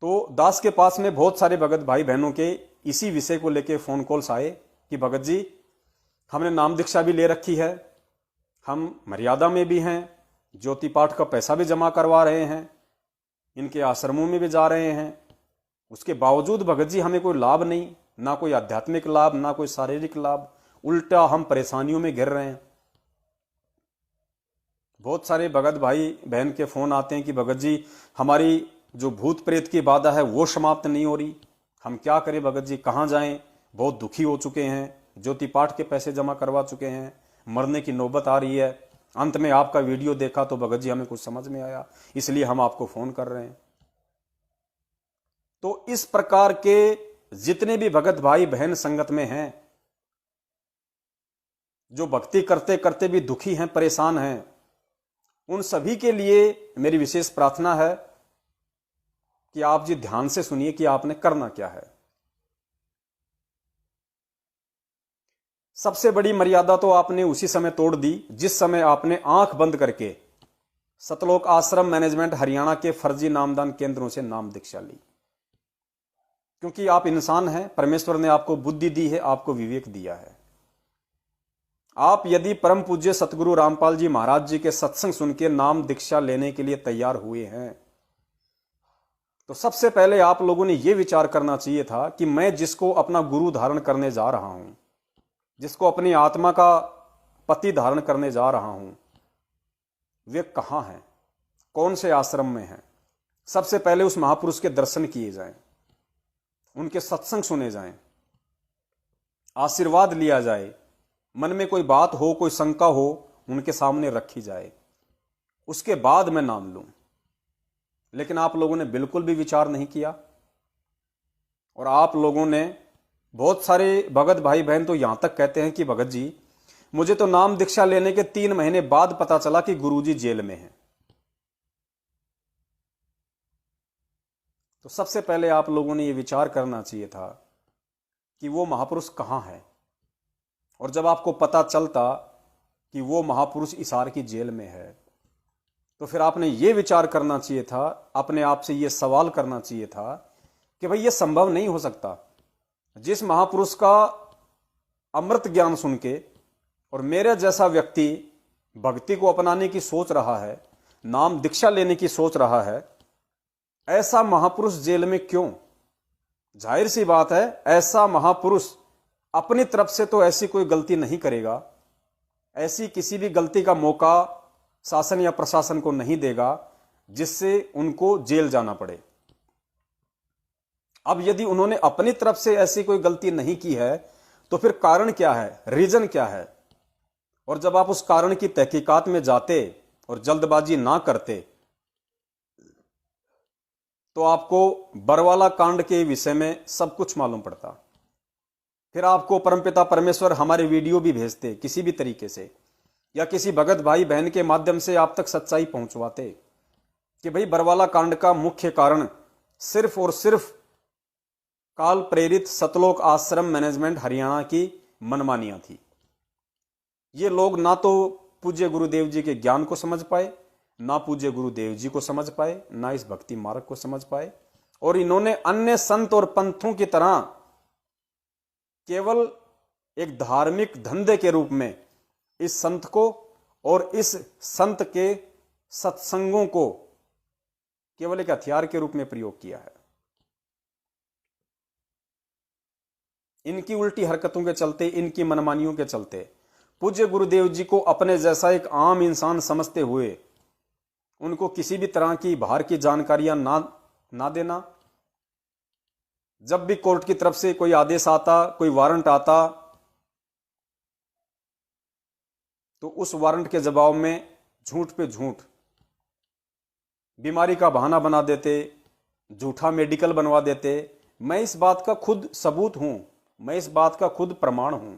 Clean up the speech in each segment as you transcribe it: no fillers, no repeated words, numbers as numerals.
तो दास के पास में बहुत सारे भगत भाई बहनों के इसी विषय को लेके फोन कॉल्स आए कि भगत जी, हमने नाम दीक्षा भी ले रखी है, हम मर्यादा में भी हैं, ज्योति पाठ का पैसा भी जमा करवा रहे हैं, इनके आश्रमों में भी जा रहे हैं, उसके बावजूद भगत जी हमें कोई लाभ नहीं, ना कोई आध्यात्मिक लाभ, ना कोई शारीरिक लाभ, उल्टा हम परेशानियों में घिर रहे हैं। बहुत सारे भगत भाई बहन के फोन आते हैं कि भगत जी, हमारी जो भूत प्रेत की बाधा है वो समाप्त नहीं हो रही, हम क्या करें भगत जी, कहाँ जाएं, बहुत दुखी हो चुके हैं, ज्योति पाठ के पैसे जमा करवा चुके हैं, मरने की नौबत आ रही है, अंत में आपका वीडियो देखा तो भगत जी हमें कुछ समझ में आया, इसलिए हम आपको फोन कर रहे हैं। तो इस प्रकार के जितने भी भगत भाई बहन संगत में हैं, जो भक्ति करते करते भी दुखी हैं, परेशान हैं, उन सभी के लिए मेरी विशेष प्रार्थना है कि आप जी ध्यान से सुनिए कि आपने करना क्या है। सबसे बड़ी मर्यादा तो आपने उसी समय तोड़ दी जिस समय आपने आंख बंद करके सतलोक आश्रम मैनेजमेंट हरियाणा के फर्जी नामदान केंद्रों से नाम दीक्षा ली। क्योंकि आप इंसान हैं, परमेश्वर ने आपको बुद्धि दी है, आपको विवेक दिया है। आप यदि परम पूज्य सतगुरु रामपाल जी महाराज जी के सत्संग सुन के नाम दीक्षा लेने के लिए तैयार हुए हैं, तो सबसे पहले आप लोगों ने यह विचार करना चाहिए था कि मैं जिसको अपना गुरु धारण करने जा रहा हूं, जिसको अपनी आत्मा का पति धारण करने जा रहा हूं, वे कहां हैं, कौन से आश्रम में हैं। सबसे पहले उस महापुरुष के दर्शन किए जाएं, उनके सत्संग सुने जाएं, आशीर्वाद लिया जाए, मन में कोई बात हो, कोई शंका हो, उनके सामने रखी जाए, उसके बाद मैं नाम लूं। लेकिन आप लोगों ने बिल्कुल भी विचार नहीं किया। और आप लोगों ने, बहुत सारे भगत भाई बहन तो यहां तक कहते हैं कि भगत जी, मुझे तो नाम दीक्षा लेने के 3 महीने बाद पता चला कि गुरुजी जेल में हैं। तो सबसे पहले आप लोगों ने यह विचार करना चाहिए था कि वो महापुरुष कहां है। और जब आपको पता चलता कि वो महापुरुष इसार की जेल में है, तो फिर आपने ये विचार करना चाहिए था, अपने आप से ये सवाल करना चाहिए था कि भाई ये संभव नहीं हो सकता। जिस महापुरुष का अमृत ज्ञान सुन के और मेरे जैसा व्यक्ति भक्ति को अपनाने की सोच रहा है, नाम दीक्षा लेने की सोच रहा है, ऐसा महापुरुष जेल में क्यों? जाहिर सी बात है, ऐसा महापुरुष अपनी तरफ से तो ऐसी कोई गलती नहीं करेगा, ऐसी किसी भी गलती का मौका शासन या प्रशासन को नहीं देगा जिससे उनको जेल जाना पड़े। अब यदि उन्होंने अपनी तरफ से ऐसी कोई गलती नहीं की है, तो फिर कारण क्या है, रीजन क्या है? और जब आप उस कारण की तहकीकात में जाते और जल्दबाजी ना करते, तो आपको बरवाला कांड के विषय में सब कुछ मालूम पड़ता। फिर आपको परमपिता परमेश्वर हमारे वीडियो भी भेजते किसी भी तरीके से, या किसी भगत भाई बहन के माध्यम से आप तक सच्चाई पहुंचवाते कि भाई बरवाला कांड का मुख्य कारण सिर्फ और सिर्फ काल प्रेरित सतलोक आश्रम मैनेजमेंट हरियाणा की मनमानियां थी। ये लोग ना तो पूज्य गुरुदेव जी के ज्ञान को समझ पाए, ना पूज्य गुरुदेव जी को समझ पाए, ना इस भक्ति मार्ग को समझ पाए, और इन्होंने अन्य संत और पंथों की तरह केवल एक धार्मिक धंधे के रूप में इस संत को और इस संत के सत्संगों को केवल एक हथियार के रूप में प्रयोग किया है। इनकी उल्टी हरकतों के चलते, इनकी मनमानियों के चलते पूज्य गुरुदेव जी को अपने जैसा एक आम इंसान समझते हुए उनको किसी भी तरह की बाहर की जानकारियां ना देना। जब भी कोर्ट की तरफ से कोई आदेश आता, कोई वारंट आता, तो उस वारंट के जवाब में झूठ पे झूठ, बीमारी का बहाना बना देते, झूठा मेडिकल बनवा देते। मैं इस बात का खुद सबूत हूं, मैं इस बात का खुद प्रमाण हूं।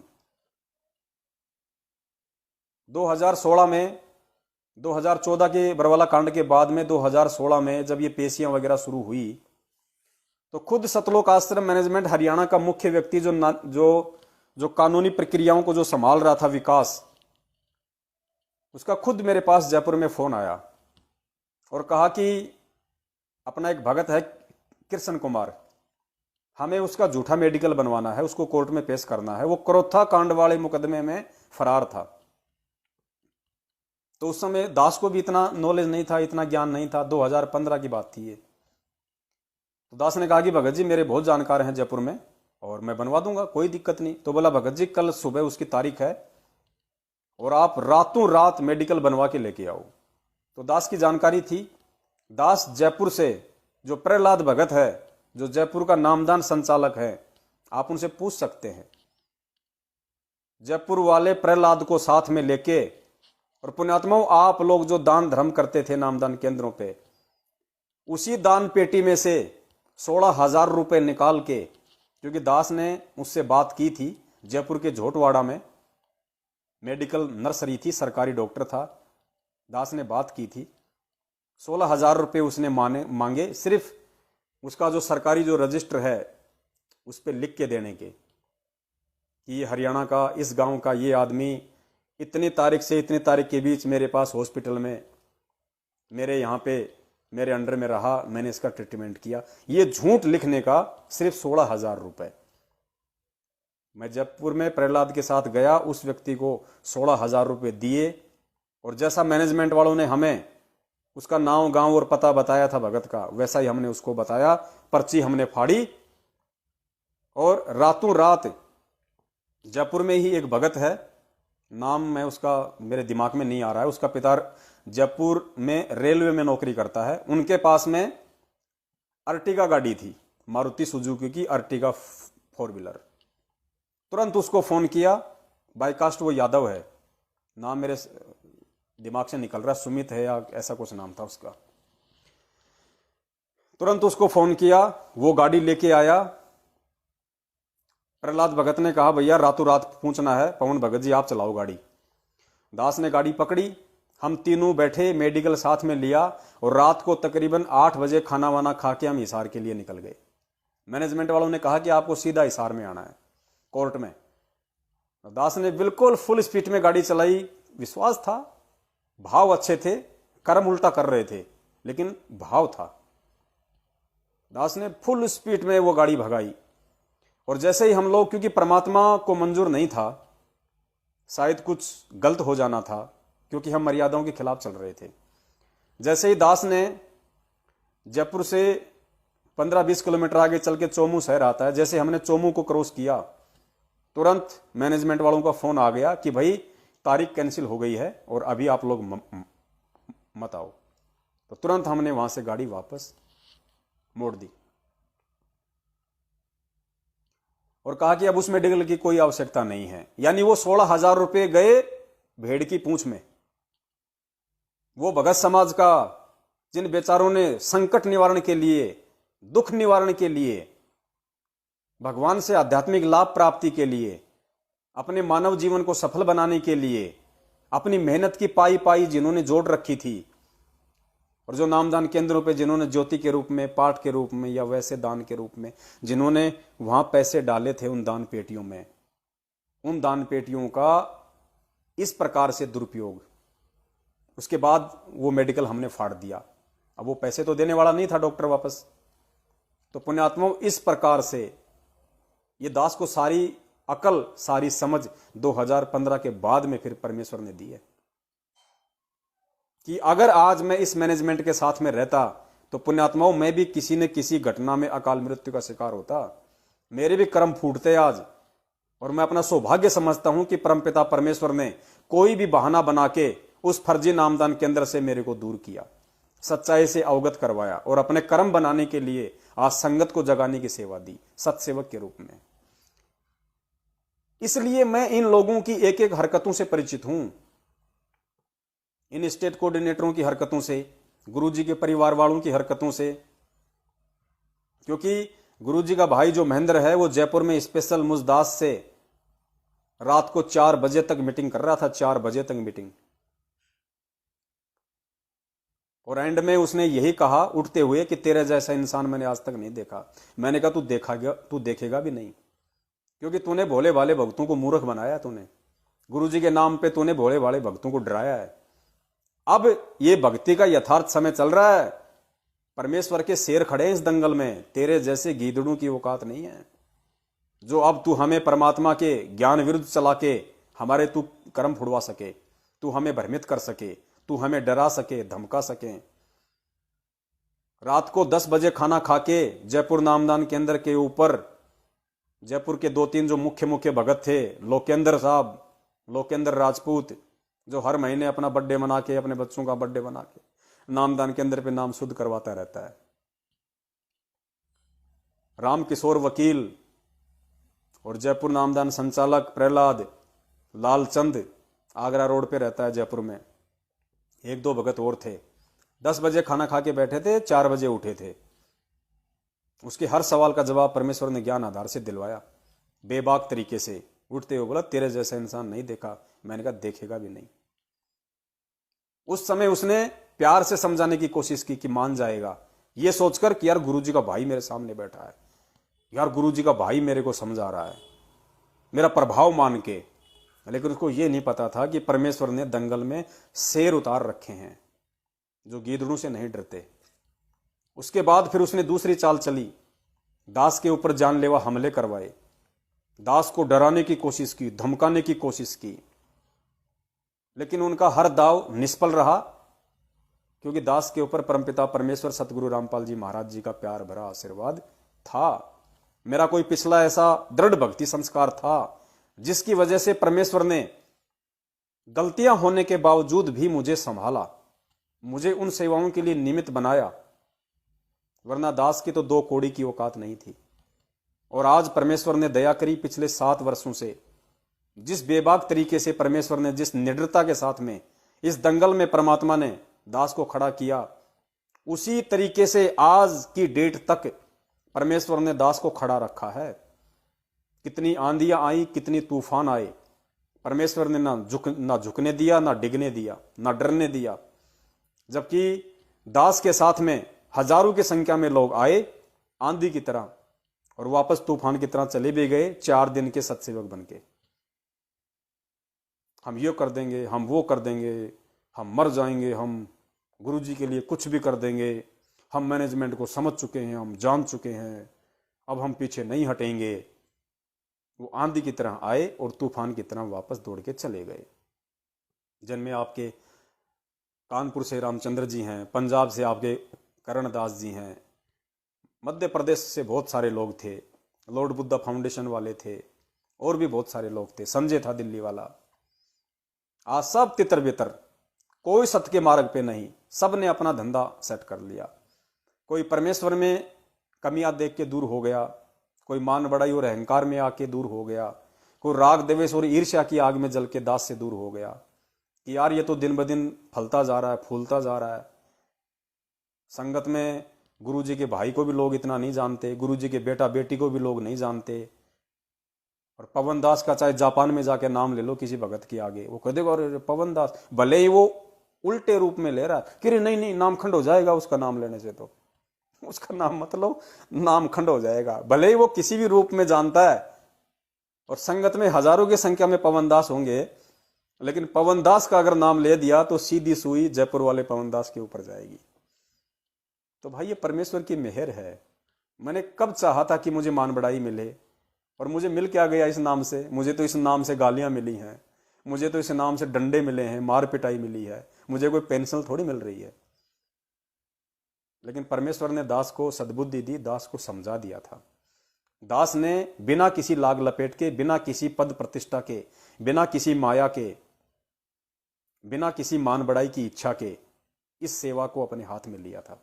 2016 में, 2014 के बरवाला कांड के बाद में 2016 में जब ये पेशियां वगैरह शुरू हुई, तो खुद सतलोक आश्रम मैनेजमेंट हरियाणा का मुख्य व्यक्ति जो कानूनी प्रक्रियाओं को जो संभाल रहा था, विकास, उसका खुद मेरे पास जयपुर में फोन आया और कहा कि अपना एक भगत है कृष्ण कुमार, हमें उसका झूठा मेडिकल बनवाना है, उसको कोर्ट में पेश करना है। वो क्रोथा कांड वाले मुकदमे में फरार था। तो उस समय दास को भी इतना नॉलेज नहीं था, इतना ज्ञान नहीं था। 2015 की बात थी ये। तो दास ने कहा कि भगत जी मेरे बहुत जानकार हैं जयपुर में और मैं बनवा दूंगा, कोई दिक्कत नहीं। तो बोला भगत जी कल सुबह उसकी तारीख है और आप रातों रात मेडिकल बनवा के लेके आओ। तो दास की जानकारी थी। दास जयपुर से जो प्रहलाद भगत है, जो जयपुर का नामदान संचालक है, आप उनसे पूछ सकते हैं। जयपुर वाले प्रहलाद को साथ में लेके, और पुण्यात्माओं आप लोग जो दान धर्म करते थे नामदान केंद्रों पे, उसी दान पेटी में से 16,000 रुपए निकाल के, क्योंकि दास ने मुझसे बात की थी, जयपुर के झोटवाड़ा में मेडिकल नर्सरी थी, सरकारी डॉक्टर था, दास ने बात की थी। 16,000 रुपये उसने मांगे सिर्फ उसका जो सरकारी जो रजिस्टर है उस पर लिख के देने के कि ये हरियाणा का इस गांव का ये आदमी इतनी तारीख से इतनी तारीख के बीच मेरे पास हॉस्पिटल में मेरे यहाँ पे मेरे अंडर में रहा, मैंने इसका ट्रीटमेंट किया। ये झूठ लिखने का सिर्फ 16,000 रुपये। मैं जयपुर में प्रहलाद के साथ गया, उस व्यक्ति को 16,000 रुपये दिए और जैसा मैनेजमेंट वालों ने हमें उसका नाम गांव और पता बताया था भगत का, वैसा ही हमने उसको बताया। पर्ची हमने फाड़ी और रातों रात जयपुर में ही एक भगत है, नाम मैं उसका मेरे दिमाग में नहीं आ रहा है, उसका पिता जयपुर में रेलवे में नौकरी करता है। उनके पास में अर्टिगा गाड़ी थी, मारुति सुजुकी की अर्टिगा 4 व्हीलर। तुरंत उसको फोन किया, बाईकास्ट वो यादव है, नाम मेरे दिमाग से निकल रहा, सुमित है या ऐसा कुछ नाम था उसका। तुरंत उसको फोन किया, वो गाड़ी लेके आया। प्रहलाद भगत ने कहा भैया रातों रात पूछना है, पवन भगत जी आप चलाओ गाड़ी। दास ने गाड़ी पकड़ी, हम तीनों बैठे, मेडिकल साथ में लिया और रात को तकरीबन 8 बजे खाना वाना खा के हम हिसार के लिए निकल गए। मैनेजमेंट वालों ने कहा कि आपको सीधा हिसार में आना है कोर्ट में। दास ने बिल्कुल फुल स्पीड में गाड़ी चलाई, विश्वास था, भाव अच्छे थे, कर्म उल्टा कर रहे थे लेकिन भाव था। दास ने फुल स्पीड में वो गाड़ी भगाई और जैसे ही हम लोग, क्योंकि परमात्मा को मंजूर नहीं था, शायद कुछ गलत हो जाना था क्योंकि हम मर्यादाओं के खिलाफ चल रहे थे। जैसे ही दास ने जयपुर से 15-20 किलोमीटर आगे चल के चोमू शहर आता है, जैसे हमने चोमू को क्रॉस किया तुरंत मैनेजमेंट वालों का फोन आ गया कि भाई तारीख कैंसिल हो गई है और अभी आप लोग मत आओ। तो तुरंत हमने वहां से गाड़ी वापस मोड़ दी और कहा कि अब उस मेडिकल की कोई आवश्यकता नहीं है। यानी वो 16,000 रुपये गए भेड़ की पूंछ में। वो भगत समाज का, जिन बेचारों ने संकट निवारण के लिए, दुख निवारण के लिए, भगवान से आध्यात्मिक लाभ प्राप्ति के लिए, अपने मानव जीवन को सफल बनाने के लिए अपनी मेहनत की पाई पाई जिन्होंने जोड़ रखी थी, और जो नामदान केंद्रों पे जिन्होंने ज्योति के रूप में, पाठ के रूप में या वैसे दान के रूप में जिन्होंने वहां पैसे डाले थे उन दान पेटियों में, उन दान पेटियों का इस प्रकार से दुरुपयोग, उसके बाद वो मेडिकल हमने फाड़ दिया। अब वो पैसे तो देने वाला नहीं था डॉक्टर वापस। तो पुण्यात्माओं, इस प्रकार से ये दास को सारी अकल, सारी समझ 2015 के बाद में फिर परमेश्वर ने दी है कि अगर आज मैं इस मैनेजमेंट के साथ में रहता तो पुण्यात्माओं मैं भी किसी न किसी घटना में अकाल मृत्यु का शिकार होता, मेरे भी कर्म फूटते आज। और मैं अपना सौभाग्य समझता हूं कि परमपिता परमेश्वर ने कोई भी बहाना बना के उस फर्जी नामदान केंद्र से मेरे को दूर किया, सच्चाई से अवगत करवाया और अपने कर्म बनाने के लिए आज संगत को जगाने की सेवा दी सत्सेवक के रूप में। इसलिए मैं इन लोगों की एक एक हरकतों से परिचित हूं, इन स्टेट कोऑर्डिनेटरों की हरकतों से, गुरुजी के परिवार वालों की हरकतों से। क्योंकि गुरुजी का भाई जो महेंद्र है वो जयपुर में स्पेशल मुझदास से रात को 4 बजे तक मीटिंग कर रहा था, 4 बजे तक मीटिंग। और एंड में उसने यही कहा उठते हुए कि तेरे जैसा इंसान मैंने आज तक नहीं देखा। मैंने कहा तू देखेगा भी नहीं, क्योंकि तूने भोले भाले भक्तों को मूर्ख बनाया, तूने गुरुजी के नाम पे तूने भोले भाले भक्तों को डराया है। अब ये भक्ति का यथार्थ समय चल रहा है परमेश्वर के शेर खड़े हैं इस दंगल में, तेरे जैसे गीदड़ों की औकात नहीं है जो अब तू हमें परमात्मा के ज्ञान विरुद्ध चला के हमारे तू कर्म फुड़वा सके, तू हमें भ्रमित कर सके, तू हमें डरा सके, धमका सके। रात को 10 बजे खाना खा के जयपुर नामदान केंद्र के ऊपर जयपुर के 2-3 जो मुख्य भगत थे, लोकेंद्र साहब, लोकेंद्र राजपूत, जो हर महीने अपना बर्थडे मना के, अपने बच्चों का बर्थडे मना के नामदान केंद्र पे नाम शुद्ध करवाता रहता है। राम किशोर वकील और जयपुर नामदान संचालक प्रहलाद लालचंद, आगरा रोड पे रहता है जयपुर में। 1-2 भगत और थे। 10 बजे खाना खा के बैठे थे, 4 बजे उठे थे। उसके हर सवाल का जवाब परमेश्वर ने ज्ञान आधार से दिलवाया, बेबाक तरीके से। उठते हुए बोला, तेरे जैसा इंसान नहीं देखा। मैंने कहा, देखेगा भी नहीं। उस समय उसने प्यार से समझाने की कोशिश की कि मान जाएगा, ये सोचकर कि यार गुरुजी का भाई मेरे सामने बैठा है, यार गुरुजी का भाई मेरे को समझा रहा है, मेरा प्रभाव मान के। लेकिन उसको ये नहीं पता था कि परमेश्वर ने दंगल में शेर उतार रखे हैं जो गीदड़ों से नहीं डरते। उसके बाद फिर उसने दूसरी चाल चली, दास के ऊपर जानलेवा हमले करवाए, दास को डराने की कोशिश की, धमकाने की कोशिश की। लेकिन उनका हर दाव निष्फल रहा, क्योंकि दास के ऊपर परमपिता परमेश्वर सतगुरु रामपाल जी महाराज जी का प्यार भरा आशीर्वाद था। मेरा कोई पिछला ऐसा दृढ़ भक्ति संस्कार था जिसकी वजह से परमेश्वर ने गलतियां होने के बावजूद भी मुझे संभाला, मुझे उन सेवाओं के लिए निमित्त बनाया। वरना दास की तो 2 कौड़ी की औकात नहीं थी। और आज परमेश्वर ने दया करी, पिछले 7 वर्षों से जिस बेबाक तरीके से परमेश्वर ने, जिस निडरता के साथ में इस दंगल में परमात्मा ने दास को खड़ा किया, उसी तरीके से आज की डेट तक परमेश्वर ने दास को खड़ा रखा है। कितनी आंधियां आई, कितनी तूफान आए, परमेश्वर ने ना झुकने दिया, ना डिगने दिया, ना डरने दिया। जबकि दास के साथ में हजारों की संख्या में लोग आए आंधी की तरह और वापस तूफान की तरह चले भी गए, 4 दिन के सत्सेवक बन के। हम ये कर देंगे, हम वो कर देंगे, हम मर जाएंगे, हम गुरुजी के लिए कुछ भी कर देंगे, हम मैनेजमेंट को समझ चुके हैं, हम जान चुके हैं, अब हम पीछे नहीं हटेंगे। वो आंधी की तरह आए और तूफान की तरह वापस दौड़ के चले गए। जिनमें आपके कानपुर से रामचंद्र जी हैं, पंजाब से आपके करणदास जी हैं, मध्य प्रदेश से बहुत सारे लोग थे, लॉर्ड बुद्धा फाउंडेशन वाले थे, और भी बहुत सारे लोग थे, संजय था दिल्ली वाला। आज सब तितर बितर, कोई सत्य के मार्ग पे नहीं, सब ने अपना धंधा सेट कर लिया। कोई परमेश्वर में कमियां देख के दूर हो गया, कोई मान बड़ाई और अहंकार में आके दूर हो गया, कोई राग देवेश और ईर्ष्या की आग में जल के दास से दूर हो गया कि यार ये तो दिन ब दिन फलता जा रहा है, फूलता जा रहा है। संगत में गुरुजी के भाई को भी लोग इतना नहीं जानते, गुरुजी के बेटा बेटी को भी लोग नहीं जानते। और पवन दास का चाहे जापान में जाके नाम ले लो किसी भगत के आगे, वो कह देगा अरे पवन दास, भले ही वो उल्टे रूप में ले रहा है कि नहीं नहीं नाम खंड हो जाएगा उसका नाम लेने से, तो उसका नाम मतलब नाम खंड हो जाएगा। भले ही वो किसी भी रूप में जानता है और संगत में हजारों की संख्या में पवन दास होंगे, लेकिन पवन दास का अगर नाम ले दिया तो सीधी सुई जयपुर वाले पवन दास के ऊपर जाएगी। तो भाई ये परमेश्वर की मेहर है। मैंने कब चाहा था कि मुझे मान बढ़ाई मिले, और मुझे मिल क्या गया इस नाम से। मुझे तो इस नाम से गालियां मिली हैं, मुझे तो इस नाम से डंडे मिले हैं, मार पिटाई मिली है, मुझे कोई पेंशन थोड़ी मिल रही है। लेकिन परमेश्वर ने दास को सद्बुद्धि दी, दास को समझा दिया था। दास ने बिना किसी लाग लपेट के, बिना किसी पद प्रतिष्ठा के, बिना किसी माया के, बिना किसी मान बढ़ाई की इच्छा के इस सेवा को अपने हाथ में लिया था।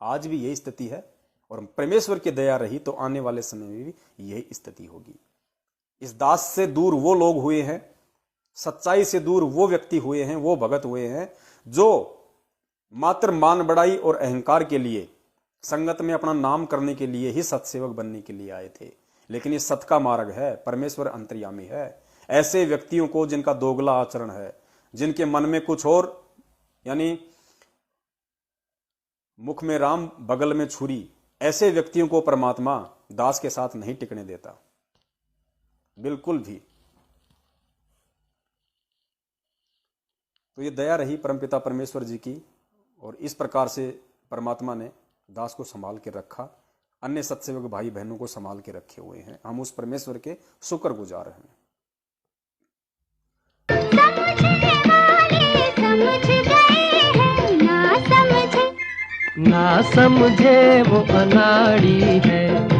आज भी यही स्थिति है, और परमेश्वर की दया रही तो आने वाले समय में भी यही स्थिति होगी। इस दास से दूर वो लोग हुए हैं, सच्चाई से दूर वो व्यक्ति हुए हैं, वो भगत हुए हैं जो मात्र मान बढ़ाई और अहंकार के लिए, संगत में अपना नाम करने के लिए ही सत्सेवक बनने के लिए आए थे। लेकिन ये सत का मार्ग है, परमेश्वर अंतर्यामी है। ऐसे व्यक्तियों को जिनका दोगला आचरण है, जिनके मन में कुछ और, यानी मुख में राम बगल में छुरी, ऐसे व्यक्तियों को परमात्मा दास के साथ नहीं टिकने देता, बिल्कुल भी। तो ये दया रही परमपिता परमेश्वर जी की, और इस प्रकार से परमात्मा ने दास को संभाल के रखा, अन्य सत्सेवक भाई बहनों को संभाल के रखे हुए हैं। हम उस परमेश्वर के शुक्रगुजार हैं। ना समझे वो अनाड़ी है।